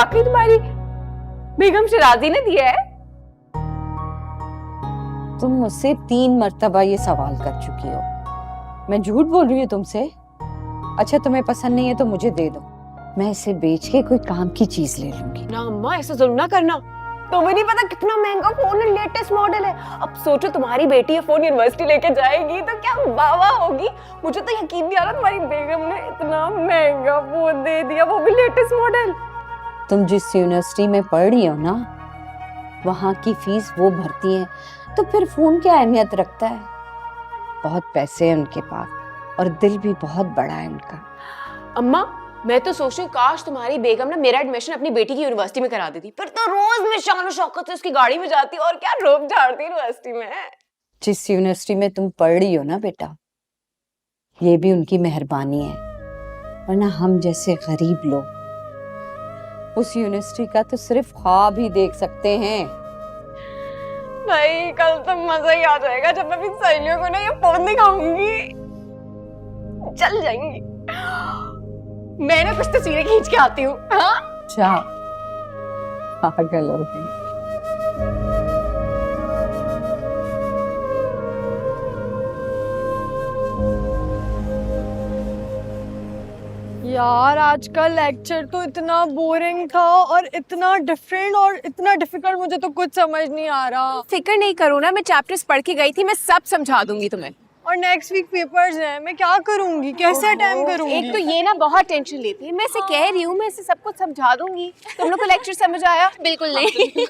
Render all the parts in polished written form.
वाकई तुम्हारी बेगम शराजी ने दिया है? तुम मुझसे 3 मर्तबा ये सवाल कर चुकी हो, मैं झूठ बोल रही हूँ तुमसे? अच्छा तुम्हें पसंद नहीं है तो मुझे दे दो, मैं इसे बेच के कोई काम की चीज ले लूंगी। ना अम्मा, ऐसा जुल्म ना करना। तुम्हें नहीं पता कितना महंगा फोन है, लेटेस्ट मॉडल है। अब सोचो तुम्हारी बेटी ये फोन यूनिवर्सिटी लेके जाएगी तो क्या वाह वाह होगी। मुझे तो यकीन नहीं आ रहा तुम्हारी बेगम ने इतना महंगा फोन दे दिया, वो भी लेटेस्ट मॉडल। तुम जिस यूनिवर्सिटी में पढ़ रही हो ना, वहाँ की फीस वो भरती है, तो फिर फोन क्या अहमियत रखता है? बहुत पैसे हैं उनके पास और दिल भी बहुत बड़ा है उनका। अम्मा मैं तो सोच रही हूँ काश तुम्हारी बेगम ना मेरा एडमिशन अपनी बेटी की यूनिवर्सिटी में करा देती, फिर तो रोज मैं शान और शौकत से उसकी गाड़ी में जाती और क्या रोब झाड़ती यूनिवर्सिटी में। जिस यूनिवर्सिटी में तुम पढ़ रही हो ना बेटा, ये भी उनकी मेहरबानी है, वरना हम जैसे गरीब लोग उस यूनिवर्सिटी का तो सिर्फ ख्वाब ही देख सकते हैं। भाई कल तो मजा ही आ जाएगा जब मैं अपनी सहेलियों को ना ये फोन दिखाऊंगी, चल जाएंगी। मैं ना कुछ तस्वीरें खींच के आती हूँ। हाँ अच्छा पागल हो गई। यार आजकल लेक्चर तो इतना बोरिंग था और इतना डिफरेंट और इतना डिफिकल्ट, मुझे तो कुछ समझ नहीं आ रहा। फिक्र नहीं करो ना, मैं चैप्टर्स पढ़ के गई थी, मैं सब समझा दूंगी तुम्हें। और नेक्स्ट वीक पेपर्स हैं, मैं क्या करूंगी, कैसे अटेम्प्ट करूंगी? एक तो ये ना बहुत टेंशन लेती है, मैं इसे कह रही हूँ मैं इसे सब कुछ समझा दूंगी। तुम लोग को लेक्चर समझ आया? बिल्कुल नहीं।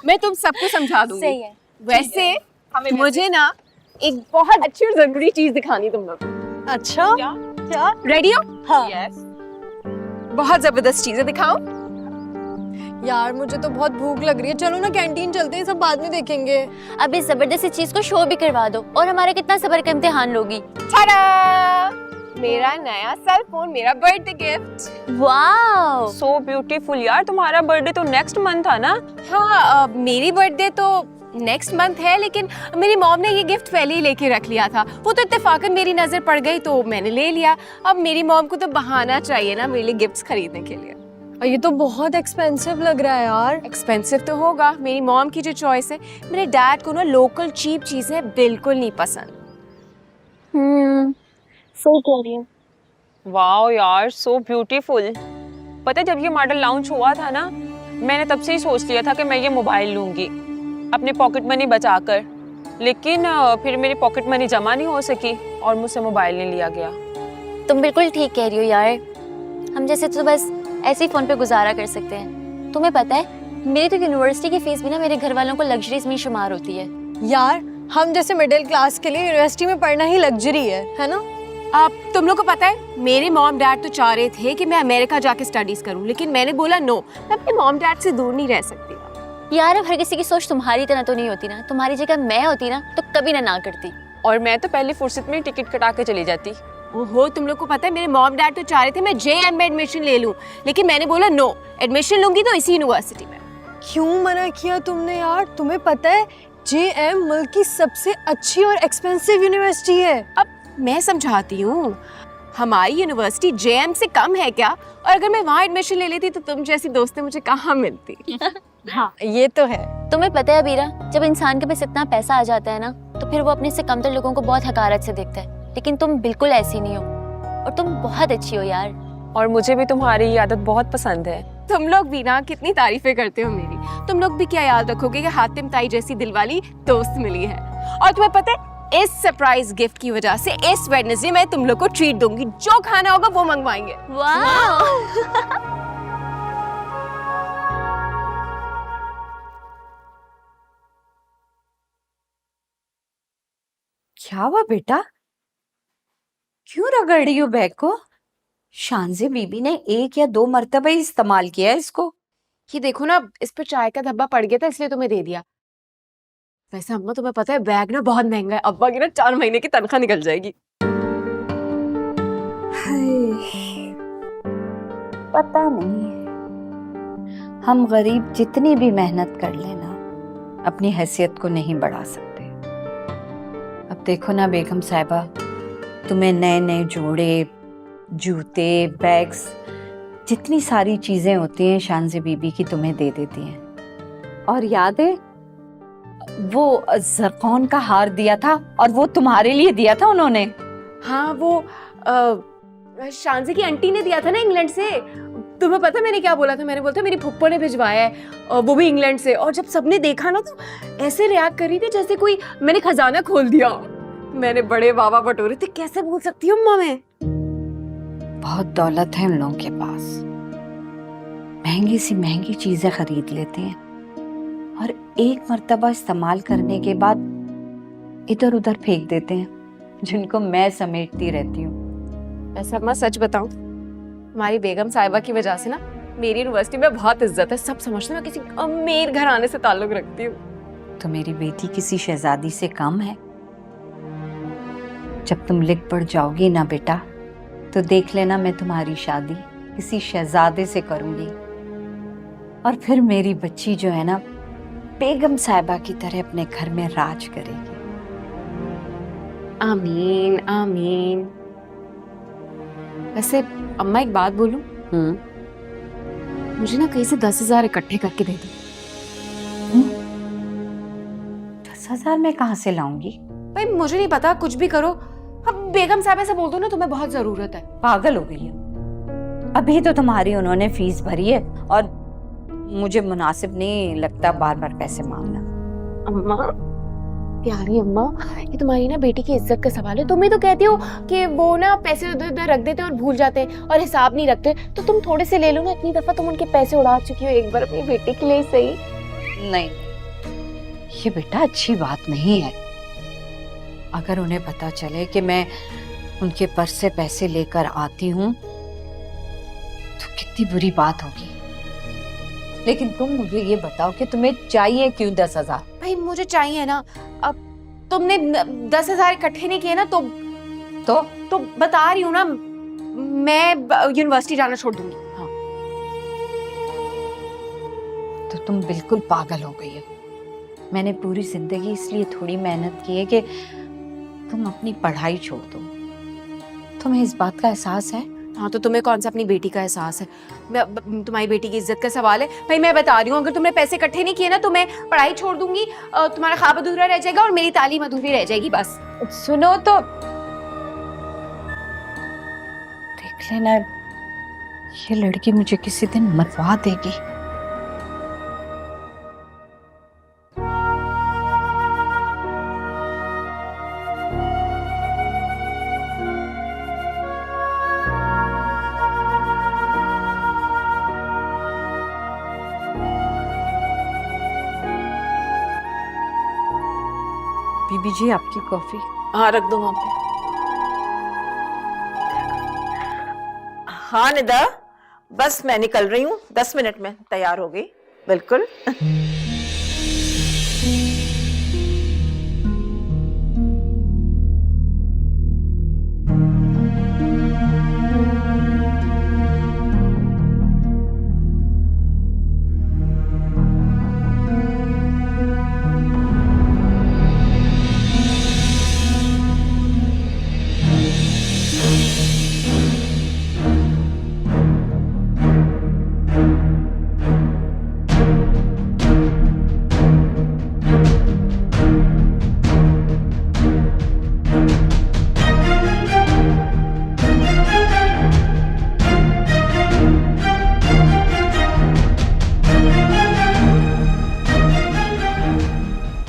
मैं तुम सबको समझा दूंगी। सही है। वैसे मुझे ना एक बहुत अच्छी और जरूरी चीज दिखानी तुम लोग। अच्छा क्या? रेडी हो? हाँ। यस। बहुत जबरदस्त चीजें दिखाओ। यार मुझे तो बहुत भूख लग रही है, चलो ना कैंटीन चलते हैं, सब बाद में देखेंगे। अब इस जबरदस्त चीज को शो भी करवा दो और हमारा कितना सब्र का इम्तिहान लोगी। टाडा! मेरा नया सेल फोन, मेरा birthday gift. Wow so beautiful यार, तुम्हारा बर्थडे तो नेक्स्ट मंथ था ना? हाँ मेरी बर्थडे तो नेक्स्ट मंथ है, लेकिन मेरी मॉम ने ये गिफ्ट पहले ही लेके रख लिया था। वो तो इत्तेफाकन मेरी नजर पड़ गई तो मैंने ले लिया। अब मेरी मॉम को तो बहाना चाहिए ना मेरे लिए गिफ्ट्स खरीदने के लिए। और ये तो बहुत एक्सपेंसिव लग रहा है यार। एक्सपेंसिव तो होगा, मेरी मॉम की जो चॉइस है। मेरे डैड को ना लोकल चीप चीजें बिल्कुल नहीं पसंद। सही कह रही हूँ। वाओ यार सो ब्यूटीफुल। पता है जब ये मॉडल लॉन्च हुआ था ना, मैंने तब से ही सोच लिया था कि मैं ये मोबाइल लूंगी अपने पॉकेट मनी बचाकर, लेकिन फिर मेरी पॉकेट मनी जमा नहीं हो सकी और मुझसे मोबाइल नहीं लिया गया। तुम बिल्कुल ठीक कह रही हो यार, हम जैसे तो बस ऐसे ही फोन पे गुजारा कर सकते हैं। तुम्हें पता है मेरी तो यूनिवर्सिटी की फीस भी ना मेरे घर वालों को लग्जरीज में शुमार होती है। यार हम जैसे मिडिल क्लास के लिए यूनिवर्सिटी में पढ़ना ही लग्जरी है ना? अब तुम लोग को पता है मेरे मॉम डैड तो चाह रहे थे कि मैं अमेरिका जाके स्टडीज करूं, लेकिन मैंने बोला नो, मैं अपने मॉम डैड से दूर नहीं रह सकती। यार अब हर किसी की सोच तुम्हारी तरह तो नहीं होती ना, तुम्हारी जगह मैं होती ना तो कभी ना करती। और मैं तो पहली फुर्सत में टिकट कटा के चली जाती। ओहो तुम लोग को पता है मेरे मॉम डैड तो चाह रहे थे मैं जेएम में एडमिशन ले लूं, लेकिन मैंने बोला नो, एडमिशन लूंगी तो इसी यूनिवर्सिटी में। क्यों मना किया तुमने यार? तुम्हें पता है जेएम मुल्क की सबसे अच्छी और एक्सपेंसिव यूनिवर्सिटी है। अब मैं समझाती हूँ, हमारी यूनिवर्सिटी जेएम से कम है क्या? और अगर मैं वहाँ एडमिशन ले लेती तो तुम जैसी दोस्तें मुझे कहाँ मिलती। हाँ ये तो है। तुम्हें पता है अबीरा, जब इंसान के पास इतना पैसा आ जाता है ना तो फिर वो अपने से कमतर लोगों को बहुत हकारत से देखता है, लेकिन तुम बिल्कुल ऐसी नहीं हो और तुम बहुत अच्छी हो यार। और मुझे भी तुम्हारी ये आदत बहुत पसंद है। तुम लोग भी ना कितनी तारीफें करते हो मेरी। तुम लोग भी क्या याद रखोगे कि हातिम ताई जैसी दिलवाली दोस्त मिली है। और तुम्हें पता है इस सरप्राइज गिफ्ट की वजह से इस वेडनेसडे मैं तुम लोग को ट्रीट दूंगी, जो खाना होगा वो मंगवाएंगे। वाह क्या हुआ बेटा, क्यों रगड़ रही हो बैग को? शानज़े बीबी ने 1 या 2 मर्तबा ही इस्तेमाल किया है इसको। ये देखो ना, इस पर चाय का धब्बा पड़ गया था इसलिए तुम्हें दे दिया। वैसे अम्मा तुम्हें पता है बैग ना बहुत महंगा है, अब्बा की ना 4 महीने की तनख्वाह निकल जाएगी। पता नहीं, हम गरीब जितनी भी मेहनत कर लेना अपनी हैसियत को नहीं बढ़ा सकते। अब देखो ना बेगम साहिबा, तुम्हें नए नए जोड़े, जूते, बैग्स जितनी सारी चीजें होती हैं शानज़ी बीबी की तुम्हें दे देती हैं। और याद है वो ज़रक़ौन का हार दिया था और वो तुम्हारे लिए दिया था उन्होंने। हाँ वो शानज़ी की आंटी ने दिया था ना इंग्लैंड से। तुम्हें पता मैंने क्या बोला था? मैंने बोला था मेरी फुप्पो ने भिजवाया है, वो भी इंग्लैंड से। और जब सबने देखा ना तो ऐसे रिएक्ट कर रही थी जैसे कोई मैंने खजाना खोल दिया। मैंने बड़े वावा बटोरे थे। कैसे बोल सकती हूँ अम्मा मैं? बहुत दौलत है उन लोगों के पास, महंगी सी महंगी चीजें खरीद लेते हैं और एक मर्तबा इस्तेमाल करने के बाद इधर उधर फेंक देते हैं, जिनको मैं समेटती रहती हूँ। वैसे अम्मा सच बताऊं, हमारी बेगम साहिबा की वजह से ना मेरी यूनिवर्सिटी में बहुत इज्जत है। सब समझते हैं मैं किसी अमीर घराने से ताल्लुक रखती हूँ। तो मेरी बेटी किसी शहजादी से कम है? जब तुम लिख पढ़ जाओगी ना बेटा, तो देख लेना मैं तुम्हारी शादी किसी शहजादे से करूंगी और फिर मेरी बच्ची जो है ना बेगम साहिबा की तरह अपने घर में राज करेगी। आमीन आमीन। वैसे अम्मा एक बात बोलूं? मुझे ना कहीं से 10,000 इकट्ठे करके दे दो। 10,000 मैं कहाँ से लाऊंगी? भाई मुझे नहीं पता, कुछ भी करो। अब बेगम साहब से बोल दो ना तुम्हें बहुत जरूरत है। पागल हो गई है? अभी तो तुम्हारी उन्होंने फीस भरी है और मुझे मुनासिब नहीं लगता बार बार पैसे मांगना। अम्मा प्यारी अम्मा, ये तुम्हारी ना बेटी की इज्जत का सवाल है। तुम ही तो कहती हो कि वो ना पैसे उधर उधर रख देते और भूल जाते हैं और हिसाब नहीं रखते, तो तुम थोड़े से ले लो ना। इतनी दफा तुम उनके पैसे उड़ा चुकी हो, एक बार अपनी बेटी के लिए सही। नहीं, ये बेटा अच्छी बात नहीं है। अगर उन्हें पता चले कि मैं उनके पर्स से पैसे लेकर आती हूँ तो कितनी बुरी बात होगी। लेकिन तुम मुझे ये बताओ कि तुम्हें चाहिए क्यों 10,000? भाई मुझे चाहिए ना। अब तुमने 10,000 इकट्ठे नहीं किए ना तो बता रही हूँ ना, मैं यूनिवर्सिटी जाना छोड़ दूंगी। हाँ। तो तुम बिल्कुल पागल हो गई हो। मैंने पूरी जिंदगी इसलिए थोड़ी मेहनत की है कि तुम अपनी पढ़ाई छोड़ दो। तुम्हें इस बात का एहसास है? हाँ तो तुम्हें कौन सा अपनी बेटी का एहसास है? तुम्हारी बेटी की इज्जत का सवाल है। भाई मैं बता रही हूँ, अगर तुमने पैसे इकट्ठे नहीं किए ना तो मैं पढ़ाई छोड़ दूंगी, तुम्हारा ख्वाब अधूरा रह जाएगा और मेरी तालीम अधूरी रह जाएगी। बस सुनो तो, देख लेना ये लड़की मुझे किसी दिन मरवा देगी। बीबी जी आपकी कॉफी। हाँ रख दो वहां पे। हाँ निदा, बस मैं निकल रही हूँ, 10 मिनट में तैयार हो गई। बिल्कुल।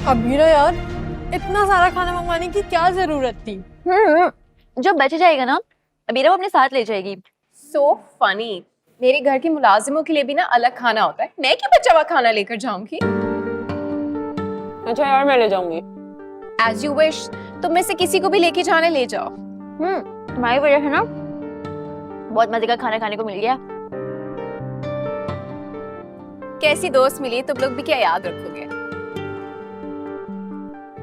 अबीरा यार, इतना सारा खाना मंगवाने की क्या जरूरत थी? जो बच जाएगा ना अबीरा वो अपने साथ ले जाएगी। So funny. मेरे घर के मुलाजिमों के लिए भी ना अलग खाना होता है। मैं क्यों बचा हुआ खाना लेकर जाऊंगी? अच्छा यार मैं ले जाऊंगी। As you wish. तुम में से किसी को भी लेके जाने ले जाओ। तुम्हारी वजह से ना बहुत मजे का खाना खाने को मिल गया। कैसी दोस्त मिली, तुम लोग भी क्या याद रखोगे।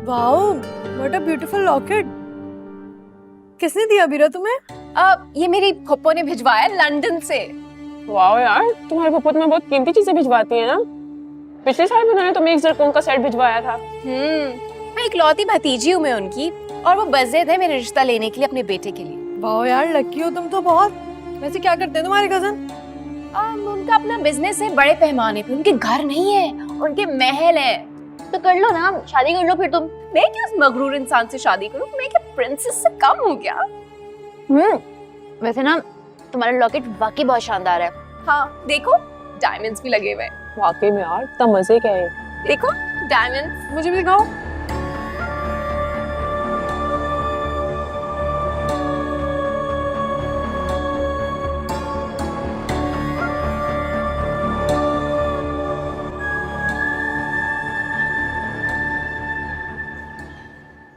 Wow, what a beautiful locket. किसने दिया अबीरा तुम्हें? ये मेरी फुप्पो ने भिजवाया लंदन से। वाह यार, तुम्हारी फुफ्फो तुम्हें बहुत कीमती चीजें भिजवाती है ना। पिछले साल भी उन्होंने तुम्हें एक ज़रक़ौन का सेट भिजवाया था। मैं इकलौती भतीजी हूँ मैं उनकी, और वो बज़ेद है मेरे रिश्ता लेने के लिए अपने बेटे के लिए। वाओ यार, लकी हो तुम तो बहुत। वैसे क्या करते हैं तुम्हारे कजन? उनका अपना बिजनेस है बड़े पैमाने पे, उनके घर नहीं है, उनके महल है। तो कर लो ना, शादी कर लो फिर तुम। मैं क्या उस मगरूर इंसान से शादी करूं? मैं क्या प्रिंसेस से कम हूं क्या? वैसे ना तुम्हारा लॉकेट वाकई बहुत शानदार है। हाँ देखो, डायमंड्स भी लगे हुए हैं। वाकई में यार, इतना मजे क्या है। देखो डायमंड्स। मुझे भी दिखाओ।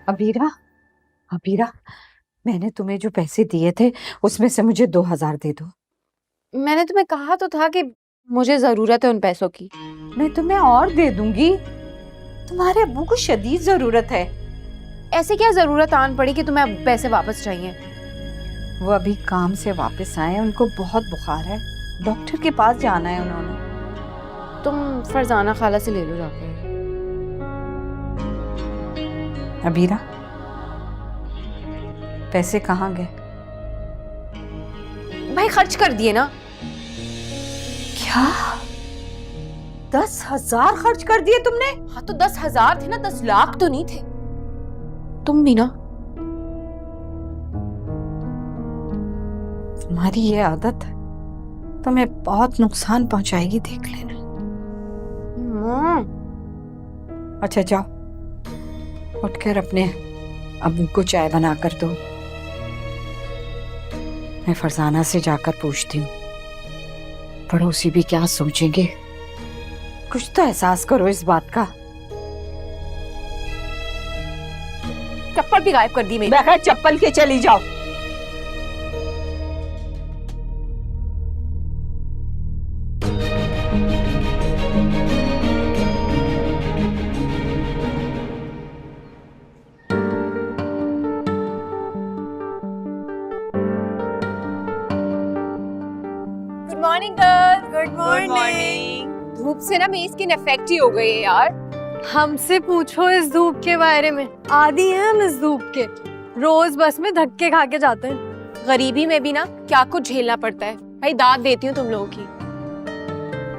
अबीरा, अबीरा, मैंने तुम्हें जो पैसे दिए थे उसमें से मुझे 2000 दे दो। मैंने तुम्हें कहा तो था कि मुझे जरूरत है उन पैसों की। मैं तुम्हें और दे दूंगी, तुम्हारे अब्बू को शदीद जरूरत है। ऐसे क्या जरूरत आन पड़ी कि तुम्हें अब पैसे वापस चाहिए? वो अभी काम से वापस आए, उनको बहुत बुखार है, डॉक्टर के पास जाना है उन्होंने। तुम फरजाना खाला से ले लो जाकर। अबीरा, पैसे कहाँ गए? भाई खर्च कर दिए ना। क्या 10,000 खर्च कर दिए तुमने? हाँ तो 10,000 थे ना, 10 लाख तो नहीं थे। तुम भी ना। तुम्हारी ये आदत तुम्हें बहुत नुकसान पहुंचाएगी, देख लेना। अच्छा जाओ, उठकर अपने अब्बू को चाय बना कर दो। मैं फरजाना से जाकर पूछती हूँ, पड़ोसी भी क्या सोचेंगे। कुछ तो एहसास करो इस बात का। चप्पल भी गायब कर दी मेरी। बगैर चप्पल के चली जाओ। Good morning girl. Good morning. धूप से ना मेरी स्किन अफेक्ट ही हो गई है यार। हमसे पूछो इस धूप के बारे में, आदी हैं हम इस धूप के। रोज बस में धक्के खा के जाते हैं। गरीबी में भी ना क्या कुछ झेलना पड़ता है। भाई दाद देती हूँ तुम लोगों की।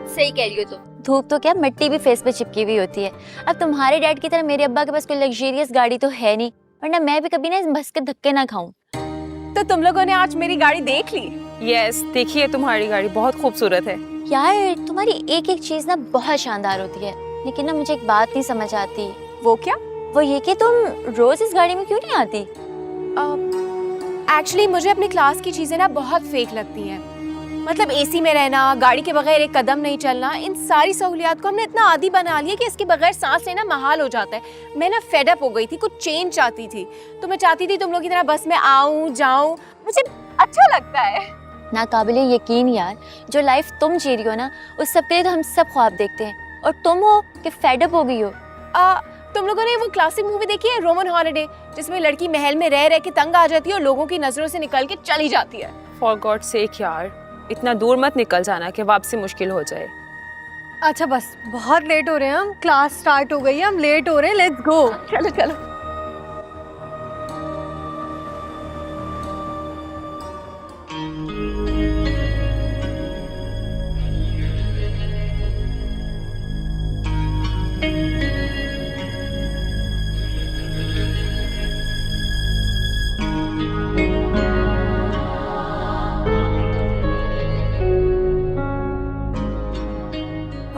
सही कह रही हो तुम। धूप तो क्या, मिट्टी भी फेस पे चिपकी हुई होती है। अब तुम्हारे डैड की तरह मेरे अब्बा के पास कोई लग्जरियस गाड़ी तो है नहीं, वरना मैं भी कभी ना इस बस के धक्के ना खाऊं। तो तुम लोगों ने आज मेरी गाड़ी देख ली? यस, देखिए तुम्हारी गाड़ी बहुत खूबसूरत है। यार तुम्हारी एक एक चीज ना बहुत शानदार होती है, लेकिन ना मुझे एक बात नहीं समझ आती। वो क्या? वो ये कि तुम रोज इस गाड़ी में क्यों नहीं आती? एक्चुअली मुझे अपनी क्लास की चीजें ना बहुत फेक लगती हैं। मतलब एसी में रहना, गाड़ी के बगैर एक कदम नहीं चलना, इन सारी सहूलियात को हमने इतना आदी बना लिया कि इसके बगैर सांस लेना महाल हो जाता है। मैं ना फेड अप हो गई थी, कुछ चेंज चाहती थी। तो मैं चाहती थी तुम लोग की तरह बस में आऊं जाऊं, मुझे अच्छा लगता है। ना काबिले यकीन यार, जो लाइफ तुम जी रही हो ना, उस सब के लिए तो हम सब ख्वाब देखते हैं, और तुम हो कि फेड अप हो गई हो। तुम लोगों ने वो क्लासिक मूवी देखी है रोमन हॉलिडे, जिसमें लड़की महल में रह रह के तंग आ जाती है और लोगों की नजरों से निकल के चली जाती है? फॉर गॉड सेक यार, इतना दूर मत निकल जाना कि वापसी मुश्किल हो जाए। अच्छा बस, बहुत लेट हो रहे हैं हम, क्लास स्टार्ट हो गई है, हम लेट हो रहे हैं, लेट्स गो। चलो चलो।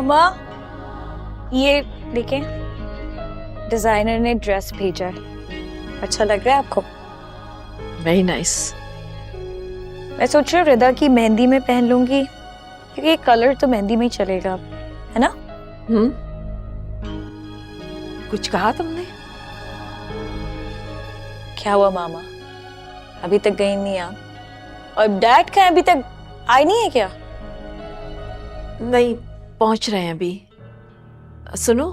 अम्मा, ये देखें, डिजाइनर ने ड्रेस भेजा है। अच्छा लग रहा है आपको? Very nice. मैं सोच रही हूँ रिदा की मेहंदी में पहन लूंगी, क्योंकि ये कलर तो मेहंदी में ही चलेगा, है ना? कुछ कहा तुमने? क्या हुआ मामा, अभी तक गई नहीं आप? और डैड का अभी तक आई नहीं है क्या? नहीं, पहुंच रहे हैं अभी। सुनो,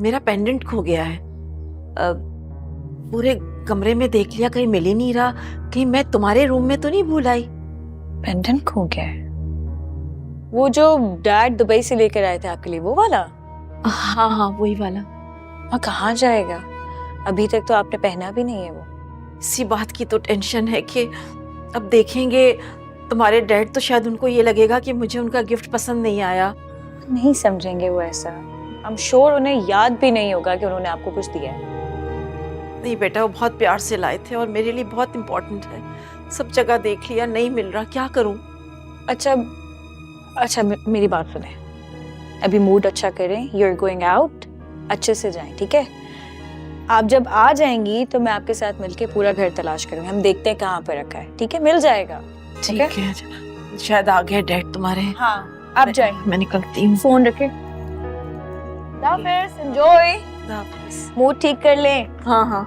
मेरा पेंडेंट खो गया है। पूरे कमरे में देख लिया, कहीं मिल ही नहीं रहा। कहीं मैं तुम्हारे रूम में तो नहीं भूल आई? पेंडेंट खो गया है? वो जो डैड दुबई से लेकर आए थे आपके लिए, वो वाला? हाँ हाँ, वही वाला। और कहाँ जाएगा? अभी तक तो आपने पहना भी नहीं है वो। इसी बात की तो टेंशन है कि अब देखेंगे तुम्हारे डैड तो शायद उनको ये लगेगा कि मुझे उनका गिफ्ट पसंद नहीं आया। नहीं समझेंगे वो ऐसा। आई एम श्योर उन्हें याद भी नहीं होगा कि उन्होंने आपको कुछ दिया है। नहीं बेटा, वो बहुत प्यार से लाए थे और मेरे लिए बहुत इम्पोर्टेंट है। सब जगह देख लिया, नहीं मिल रहा, क्या करूं? अच्छा मेरी बात सुने, अभी मूड अच्छा करें, यू आर गोइंग आउट, अच्छे से जाएं, ठीक है? आप जब आ जाएंगी तो मैं आपके साथ मिलके पूरा घर तलाश करूंगी, हम देखते हैं कहाँ पे रखा है, ठीक है? मिल जाएगा। ठीक है, शायद आ गए डैड तुम्हारे। हाँ आप जाए, मैं निकलती हूँ। फोन रखे। एंजॉय, मूड ठीक कर ले। हाँ हाँ।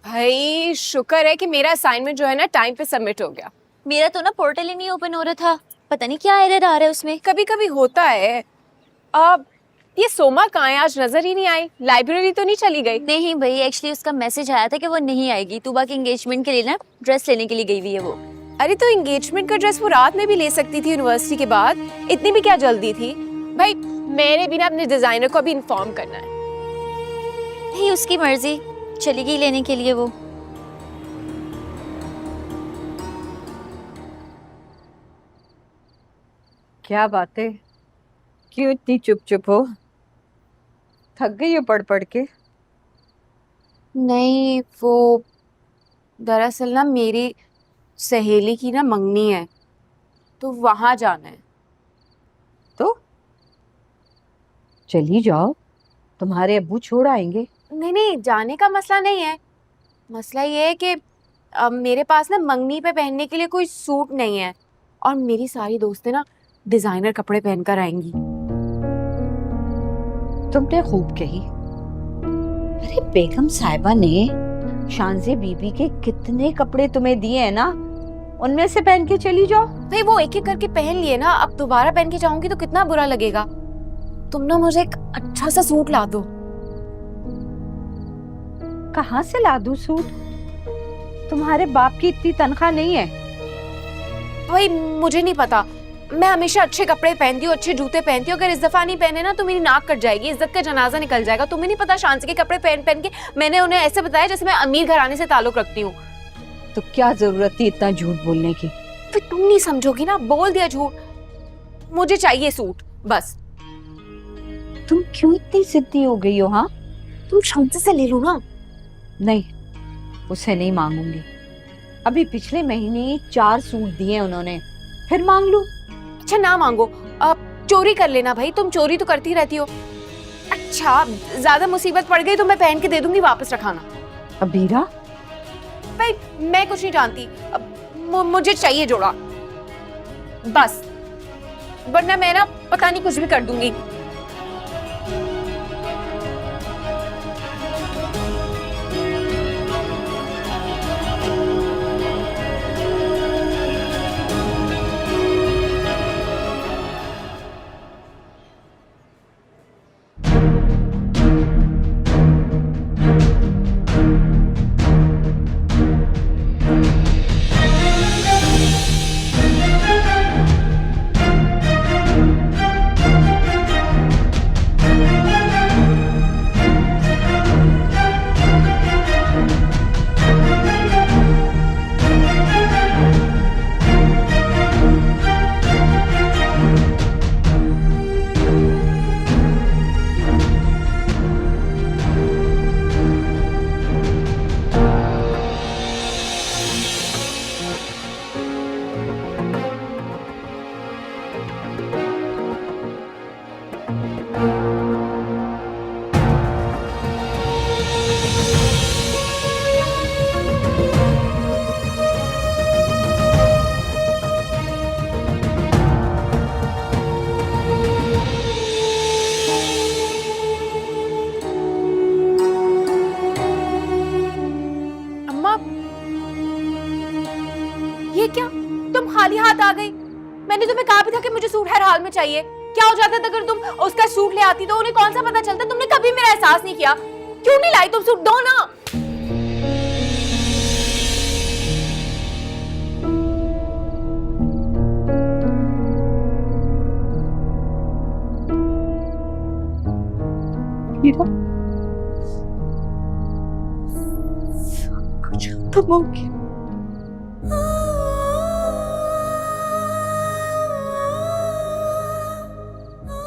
भाई शुक्र है कि मेरा असाइनमेंट जो है ना टाइम पे सबमिट हो गया। मेरा तो ना पोर्टल ही नहीं ओपन हो रहा था, पता नहीं क्या एरर आ रहा है उसमें। कभी कभी होता है। अब ये सोमा कहाँ है? आज नजर ही नहीं आई। लाइब्रेरी तो नहीं चली गई? नहीं भाई, एक्चुअली उसका मैसेज आया था कि वो नहीं आएगी। तूबा के एंगेजमेंट के लिए ना ड्रेस लेने के लिए गई हुई है वो। अरे तो एंगेजमेंट का ड्रेस वो रात में भी ले सकती थी यूनिवर्सिटी के बाद, इतनी भी क्या जल्दी थी? भाई मेरे भी ना अपने डिजाइनर को अभी इन्फॉर्म करना है। नहीं, उसकी मर्जी, चली गई लेने के लिए वो। क्या बात है, क्यों इतनी चुप चुप हो? थक गई हो पढ़ पढ़ के? नहीं, वो दरअसल ना मेरी सहेली की ना मंगनी है, तो वहां जाना है। तो चली जाओ, तुम्हारे अब्बू छोड़ आएंगे। नहीं नहीं, जाने का मसला नहीं है। मसला ये है कि अब मेरे पास ना मंगनी पे पहनने के लिए कोई सूट नहीं है, और मेरी सारी दोस्तें ना डिजाइनर कपड़े पहनकर आएंगी। तुमने खूब कही। अरे बेगम साहिबा ने शानज़े बीबी के कितने कपड़े तुम्हें दिए हैं ना, उनमें से पहन के चली जाओ। भाई वो एक एक करके पहन लिए ना, अब दोबारा पहन के जाऊंगी तो कितना बुरा लगेगा। तुम ना मुझे एक अच्छा सा सूट ला दो। कहाँ से ला दूं सूट? तुम्हारे बाप की इतनी तनख्वाह नहीं है। भाई मुझे नहीं पता, मैं हमेशा अच्छे कपड़े पहनती हूँ, अच्छे जूते पहनती हूँ। अगर इस दफा नहीं पहने ना तो मेरी नाक कट जाएगी, इज्जत का जनाजा निकल जाएगा। तुम्हें नहीं पता, शांति के कपड़े पहन पहन के मैंने उन्हें ऐसे बताया जैसे मैं अमीर घराने से ताल्लुक रखती हूँ। तो क्या जरूरत थी इतना झूठ बोलने की? फिर तुम नहीं समझोगी ना, बोल दिया झूठ। मुझे चाहिए सूट बस। तुम क्यों इतनी जिद्दी हो गई हो? हाँ, तुम शांति से ले लो ना। नहीं, उसे नहीं मांगूंगी। अभी पिछले महीने ही 4 सूट दिए उन्होंने, फिर मांग लूं? अच्छा ना मांगो, अब चोरी कर लेना भाई, तुम चोरी तो करती रहती हो। अच्छा ज्यादा मुसीबत पड़ गई तो मैं पहन के दे दूंगी, वापस रखाना। अबीरा, भाई मैं कुछ नहीं जानती, अब मुझे चाहिए जोड़ा बस, वरना मैं ना पता नहीं कुछ भी कर दूंगी। ये क्या, तुम खाली हाथ आ गई? मैंने तुम्हें कहा भी था कि मुझे सूट हर हाल में चाहिए। क्या हो जाता था अगर तुम उसका सूट ले आती? तो उन्हें कौन सा पता चलता? तुमने कभी मेरा एहसास नहीं किया। क्यों नहीं लाई तुम सूट? दो ना। मीरा, सब कुछ खत्म हो गया।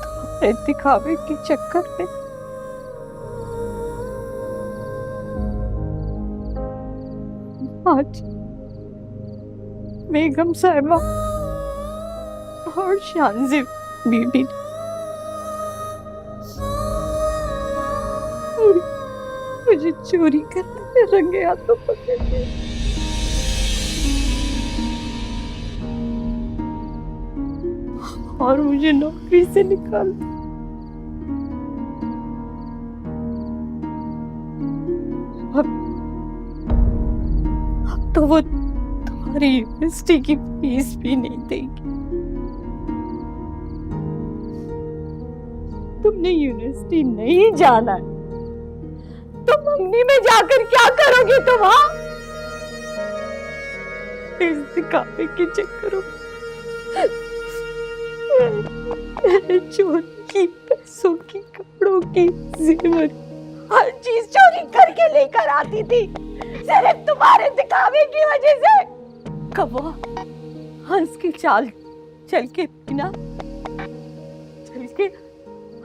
तुम्हारे दिखावे के चक्कर में आज बेगम साहिबा और शानज़िब बीबी मुझे चोरी करने में रंगे हाथों पकड़ लिया। और मुझे नौकरी से निकाल दिया। अब तो वो तुम्हारी यूनिवर्सिटी की फीस भी नहीं देगी। तुमने यूनिवर्सिटी नहीं जाना है तो मंगनी में जाकर क्या करोगे तुम? हाँ, इस दिखावे के चक्करों में चोरी की, पैसों की, कपड़ों की, जेवर, हर चीज चोरी करके लेकर आती थी सिर्फ तुम्हारे दिखावे की वजह से। कब वो हंस की चाल चल के बिना चल के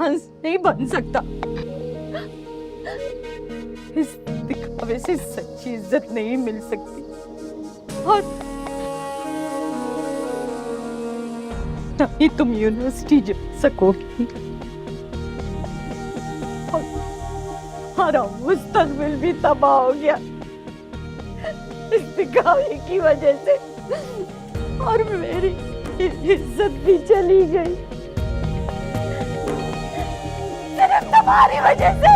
हंस नहीं बन सकता। इस दिखावे से सच्ची इज्जत नहीं मिल सकती और न ही तुम यूनिवर्सिटी जा सकोगी और हमारा मुस्तकबिल भी तबाह हो गया इस दिखावे की वजह से और मेरी इज्जत भी चली गई सिर्फ तुम्हारी वजह से।